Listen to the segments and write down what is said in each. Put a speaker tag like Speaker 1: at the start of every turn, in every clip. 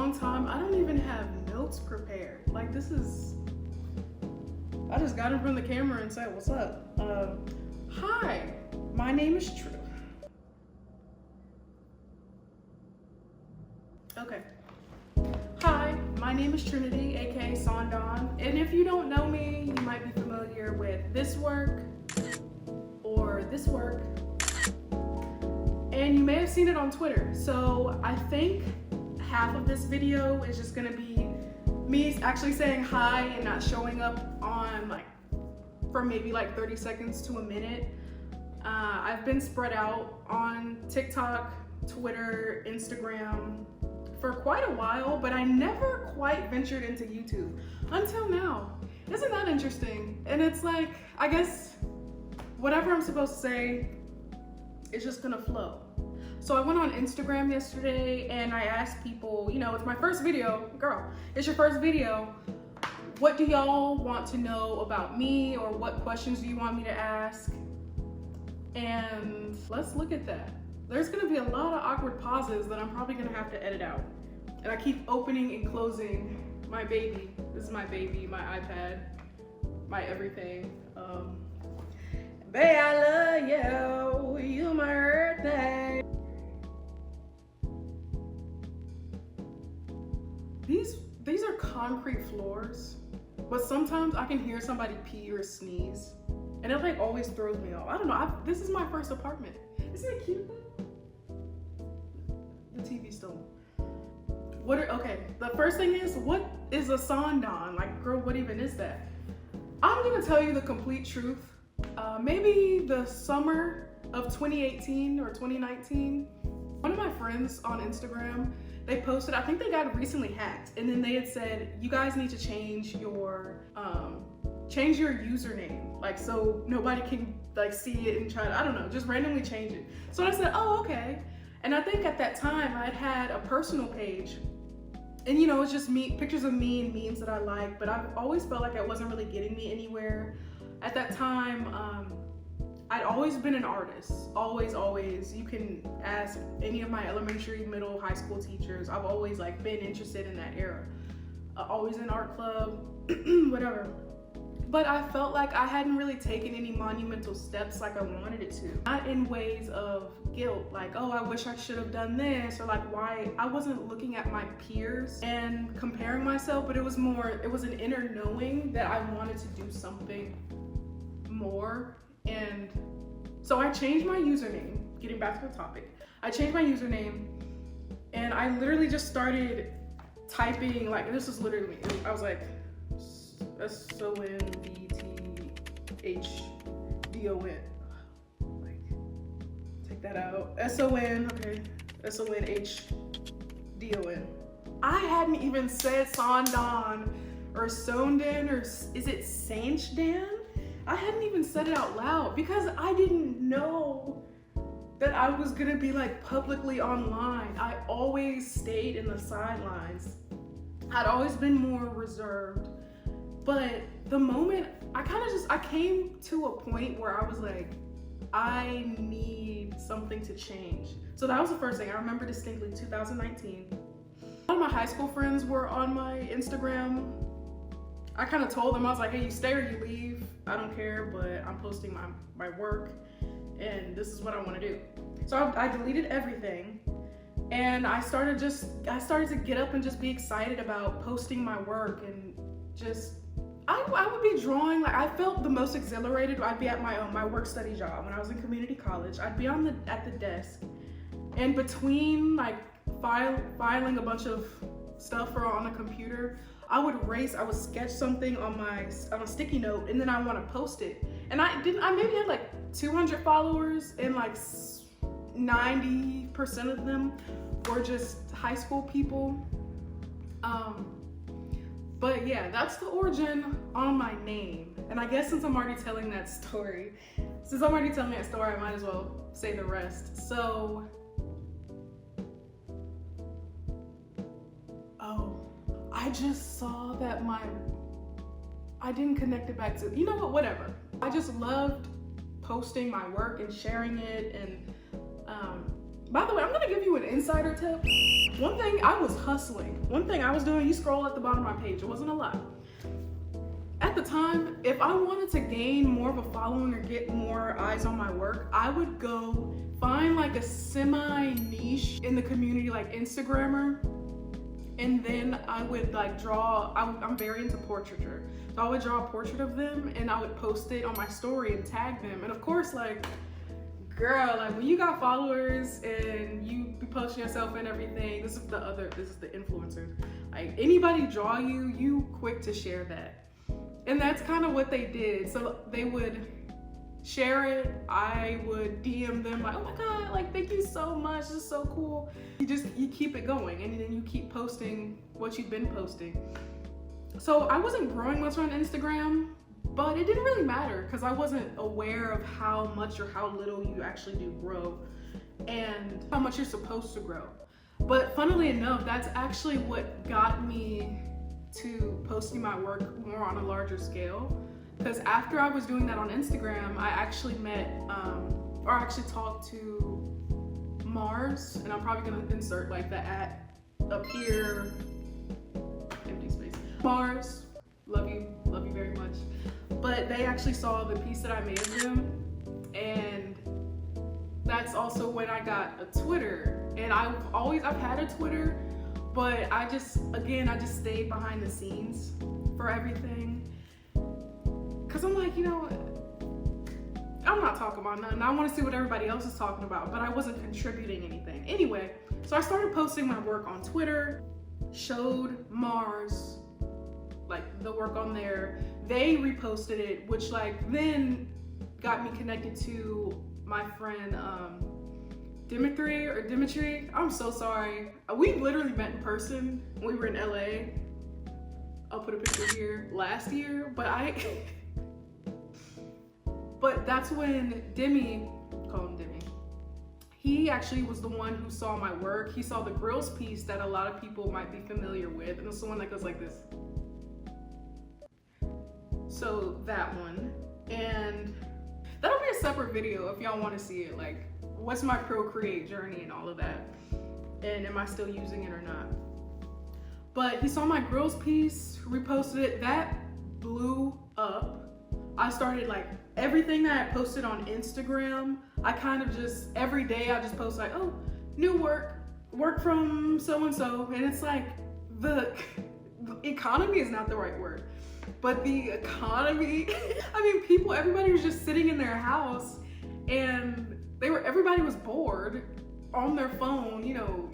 Speaker 1: long time. I don't even have notes prepared. Like, I just got in front of the camera and said, what's up? Hi, my name is Okay. Hi, my name is Trinity, aka Sonhdon. And if you don't know me, you might be familiar with this work or this work. And you may have seen it on Twitter. So I think half of this video is just gonna be me actually saying hi and not showing up on for maybe 30 seconds to a minute. I've been spread out on TikTok, Twitter, Instagram for quite a while, but I never quite ventured into YouTube until now. Isn't that interesting? And it's like, I guess whatever I'm supposed to say is just gonna flow. So I went on Instagram yesterday and I asked people, it's my first video, girl, it's your first video. What do y'all want to know about me, or what questions do you want me to ask? And let's look at that. There's gonna be a lot of awkward pauses that I'm probably gonna have to edit out. And I keep opening and closing my baby. This is my baby, my iPad, my everything. Babe, I love you, you my everything. These are concrete floors, but sometimes I can hear somebody pee or sneeze, and it always throws me off. I don't know, this is my first apartment. Isn't it cute though? The TV's still on. Okay, the first thing is, what is a Sonhdon? Girl, what even is that? I'm gonna tell you the complete truth. Maybe the summer of 2018 or 2019, one of my friends on Instagram, they posted, I think they got recently hacked, and then they had said, you guys need to change your username, so nobody can see it and try to, I don't know, just randomly change it. So I said, oh, okay. And I think at that time I'd had a personal page, and it's just pictures of me and memes that I like, but I've always felt like it wasn't really getting me anywhere. At that time, I'd always been an artist, always. You can ask any of my elementary, middle, high school teachers. I've always been interested in that era. Always in art club, whatever. But I felt like I hadn't really taken any monumental steps like I wanted it to. Not in ways of guilt, oh, I wish I should have done this, or why. I wasn't looking at my peers and comparing myself, but it was an inner knowing that I wanted to do something more. And so I changed my username, getting back to the topic. I changed my username and I literally just started typing, this was literally me. I was like, SONBTHDON. Take that out. okay. SONHDON. I hadn't even said Sonhdon or Sonhdon, or is it Sonhdon? I hadn't even said it out loud because I didn't know that I was gonna be publicly online. I always stayed in the sidelines. I'd always been more reserved. But the moment I came to a point where I was like, I need something to change. So that was the first thing. I remember distinctly 2019. A lot of my high school friends were on my Instagram. I kind of told them, I was like, hey, you stay or you leave. I don't care, but I'm posting my work and this is what I want to do. So I deleted everything and I started to get up and just be excited about posting my work, and I would be drawing. I felt the most exhilarated. I'd be at my work study job when I was in community college. I'd be at the desk, and between filing a bunch of stuff on a computer, I would sketch something on a sticky note, and then I want to post it. And I maybe had 200 followers, and 90% of them were just high school people. But yeah, that's the origin on my name. And I guess since I'm already telling that story, I might as well say the rest. So, I just saw that I didn't connect it back to, whatever. I just loved posting my work and sharing it, and By the way, I'm gonna give you an insider tip. One thing, I was hustling. One thing I was doing, you scroll at the bottom of my page, it wasn't a lot. At the time, if I wanted to gain more of a following or get more eyes on my work, I would go find like a semi-niche in the community, like Instagrammer, and then I would like draw, I'm very into portraiture. So I would draw a portrait of them and I would post it on my story and tag them. And of course, like, girl, like when you got followers and you be posting yourself and everything, this is the influencers. Like anybody draw you, you quick to share that. And that's kind of what they did. So they would share it. I would DM them like, oh my God, like thank you so much. This is so cool. You keep it going and then you keep posting what you've been posting. So I wasn't growing much on Instagram, but it didn't really matter because I wasn't aware of how much or how little you actually do grow and how much you're supposed to grow. But funnily enough, that's actually what got me to posting my work more on a larger scale. Because after I was doing that on Instagram, I actually met, or actually talked to Mars, and I'm probably gonna insert like the @ up here, empty space. Mars, love you very much. But they actually saw the piece that I made of them, and that's also when I got a Twitter. And I've had a Twitter, but I just stayed behind the scenes for everything. Cause I'm like, you know, I'm not talking about nothing. I want to see what everybody else is talking about, but I wasn't contributing anything. Anyway, so I started posting my work on Twitter, showed Mars, like the work on there. They reposted it, which like then got me connected to my friend Dimitri. I'm so sorry. We literally met in person when we were in LA. I'll put a picture here last year, but that's when call him Demi. He actually was the one who saw my work. He saw the grills piece that a lot of people might be familiar with, and it's the one that goes like this. So that one, and that'll be a separate video if y'all want to see it, like what's my Procreate journey and all of that, and am I still using it or not. But he saw my grills piece, reposted it, that blew up. I started like everything that I posted on Instagram, I kind of just, every day I just post like, oh, new work from so-and-so. And it's like, the economy is not the right word, but the economy, I mean, everybody was just sitting in their house and everybody was bored on their phone. You know,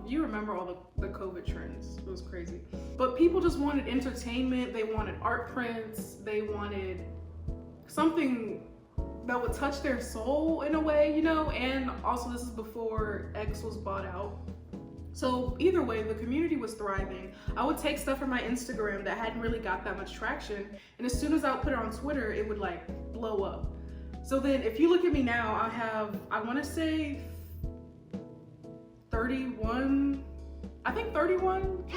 Speaker 1: you remember all the COVID trends. It was crazy. But people just wanted entertainment. They wanted art prints. They wanted something that would touch their soul in a way, you know, and also this is before X was bought out. So either way, the community was thriving. I would take stuff from my Instagram that hadn't really got that much traction, and as soon as I would put it on Twitter, it would like blow up. So then if you look at me now, I want to say 31, I think 31K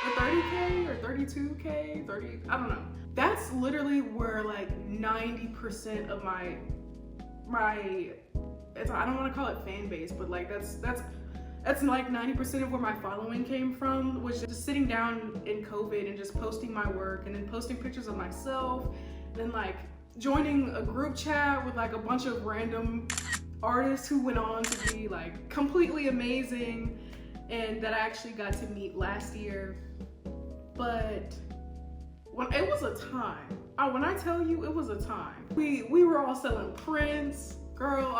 Speaker 1: or 30K or 32K, 30, I don't know. That's literally where like 90% of my I don't want to call it fan base, but like that's like 90% of where my following came from, was just sitting down in COVID and just posting my work and then posting pictures of myself, then like joining a group chat with like a bunch of random artists who went on to be like completely amazing and that I actually got to meet last year. But it was a time. When I tell you it was a time. We were all selling prints. Girl,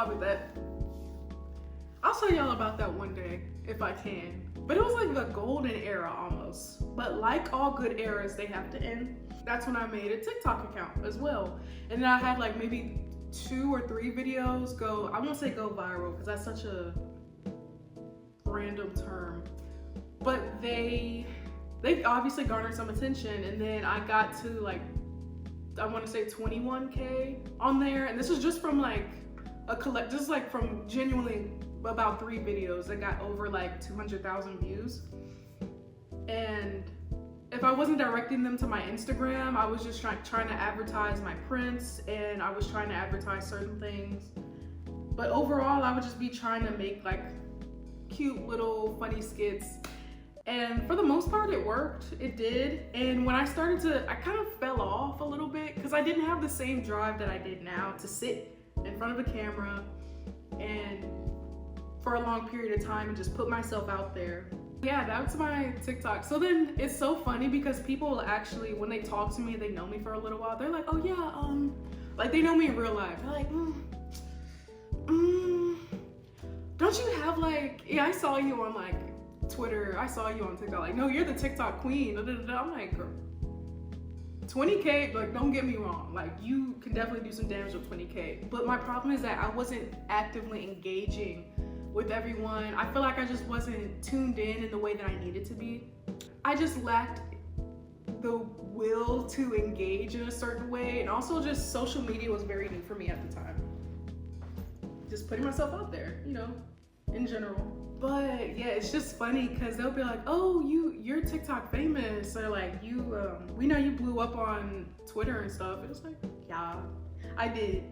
Speaker 1: I'll tell y'all about that one day if I can. But it was like the golden era almost. But like all good eras, they have to end. That's when I made a TikTok account as well. And then I had like maybe 2 or 3 videos go, I won't say go viral because that's such a random term. But they obviously garnered some attention, and then I got to like, I want to say 21K on there, and this is just from like just like from genuinely about 3 videos that got over like 200,000 views. And if I wasn't directing them to my Instagram, I was just trying to advertise my prints, and I was trying to advertise certain things. But overall, I would just be trying to make like cute little funny skits. And for the most part, it worked. It did. And when I started to, I kind of fell off a little bit because I didn't have the same drive that I did now to sit in front of a camera and for a long period of time and just put myself out there. Yeah, that's my TikTok. So then it's so funny because people will actually, when they talk to me, they know me for a little while. They're like, oh yeah, like they know me in real life. They're like, don't you have like, yeah, I saw you on like Twitter, I saw you on TikTok, like, no, you're the TikTok queen. I'm like, 20K, like, don't get me wrong, like, you can definitely do some damage with 20K, but my problem is that I wasn't actively engaging with everyone. I feel like I just wasn't tuned in the way that I needed to be. I just lacked the will to engage in a certain way, and also just social media was very new for me at the time. Just putting myself out there, you know, in general. But yeah, it's just funny because they'll be like, oh, you're TikTok famous, or like we know you blew up on Twitter and stuff. It was like, yeah, I did.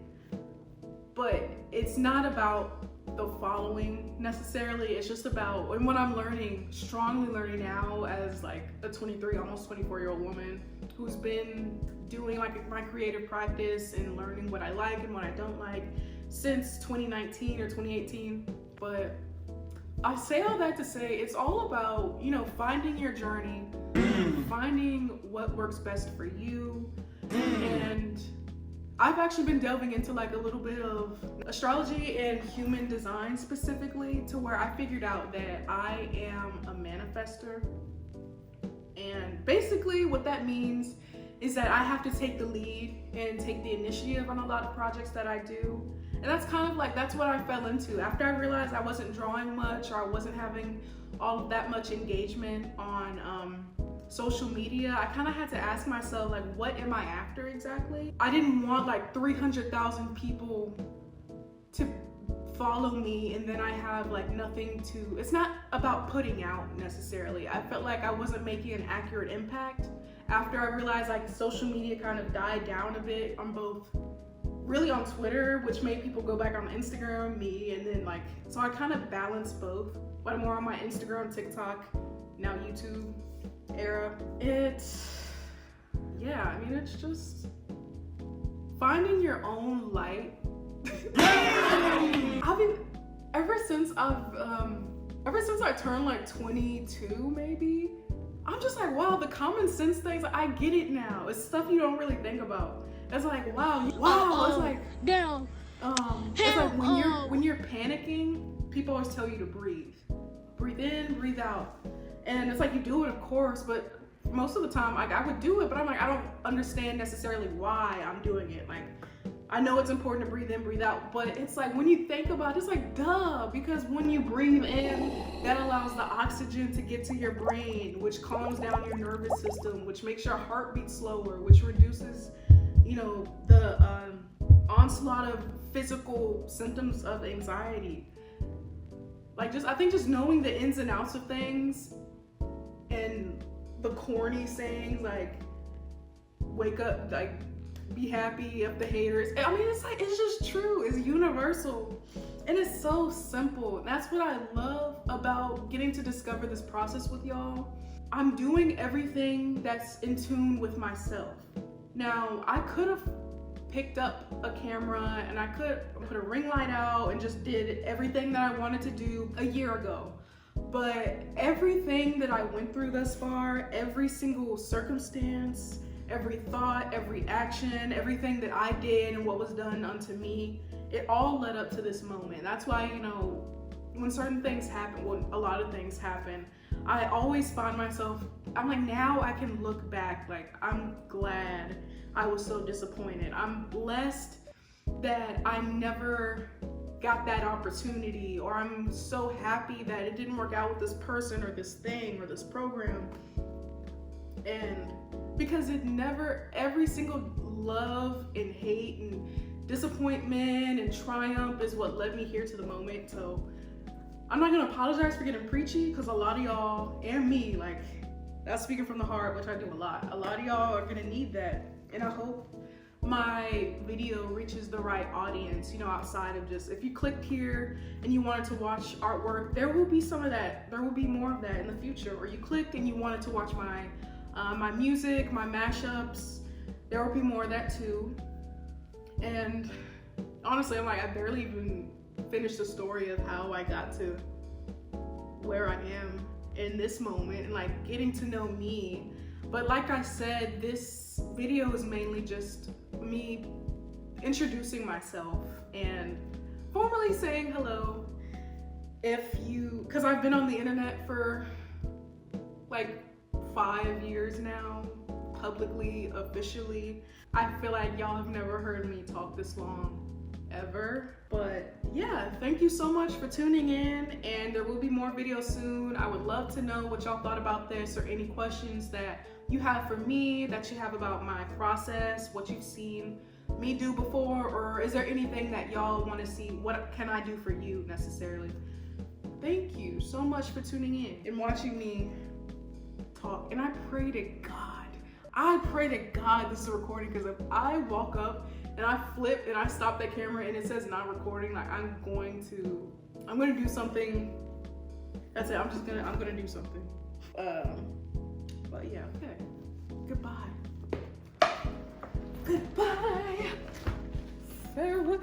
Speaker 1: But it's not about the following necessarily. It's just about, and what I'm learning, strongly learning now as like a 23, almost 24-year-old woman who's been doing like my creative practice and learning what I like and what I don't like since 2019 or 2018. But I say all that to say it's all about, you know, finding your journey, finding what works best for you. And I've actually been delving into like a little bit of astrology and human design specifically, to where I figured out that I am a manifester. And basically what that means is that I have to take the lead and take the initiative on a lot of projects that I do. And that's kind of like, that's what I fell into. After I realized I wasn't drawing much, or I wasn't having all of that much engagement on social media, I kind of had to ask myself, like, what am I after exactly? I didn't want like 300,000 people to follow me and then I have like nothing to, it's not about putting out necessarily. I felt like I wasn't making an accurate impact after I realized like social media kind of died down a bit on both, really on Twitter, which made people go back on Instagram, me, and then like, so I kind of balanced both, but I'm more on my Instagram, TikTok, now YouTube era. Yeah, I mean, it's just finding your own light. I mean, ever since I turned like 22 maybe, I'm just like, wow, the common sense things, I get it now. It's stuff you don't really think about. It's like, wow, it's like,
Speaker 2: down.
Speaker 1: It's like when you're panicking, people always tell you to breathe. Breathe in, breathe out. And it's like, you do it, of course, but most of the time, like, I would do it, but I'm like, I don't understand necessarily why I'm doing it. Like, I know it's important to breathe in, breathe out, but it's like, when you think about it, it's like, duh, because when you breathe in, that allows the oxygen to get to your brain, which calms down your nervous system, which makes your heart beat slower, which reduces, you know, the onslaught of physical symptoms of anxiety. Like, I think just knowing the ins and outs of things and the corny sayings like, wake up, like, be happy of the haters. I mean, it's like, it's just true. It's universal. And it's so simple. And that's what I love about getting to discover this process with y'all. I'm doing everything that's in tune with myself. Now, I could have picked up a camera and I could put a ring light out and just did everything that I wanted to do a year ago. But everything that I went through thus far, every single circumstance, every thought, every action, everything that I did and what was done unto me, it all led up to this moment. That's why, you know, when certain things happen, when a lot of things happen, I always find myself, I'm like, now I can look back, like, I'm glad I was so disappointed. I'm blessed that I never got that opportunity, or I'm so happy that it didn't work out with this person or this thing or this program. And because it never, every single love and hate and disappointment and triumph is what led me here to the moment. So I'm not gonna apologize for getting preachy, because a lot of y'all and me, like, that's speaking from the heart, which I do a lot of y'all are gonna need that. And I hope my video reaches the right audience, you know, outside of just, if you clicked here and you wanted to watch artwork, there will be some of that, there will be more of that in the future. Or you clicked and you wanted to watch my my music, my mashups, there will be more of that too. And honestly, I'm like, I barely even finished the story of how I got to where I am in this moment and like getting to know me. But like I said, this video is mainly just me introducing myself and formally saying hello. Because I've been on the internet for like 5 years now, publicly, officially. I feel like y'all have never heard me talk this long ever. But yeah, thank you so much for tuning in, and there will be more videos soon. I would love to know what y'all thought about this, or any questions that you have for me, that you have about my process, what you've seen me do before, or is there anything that y'all want to see? What can I do for you necessarily? Thank you so much for tuning in and watching me talk. And I pray to God this is a recording, because if I walk up and I flip and I stop that camera and it says not recording, like I'm gonna do something. That's it. I'm gonna do something. But yeah, okay. Goodbye. Farewell.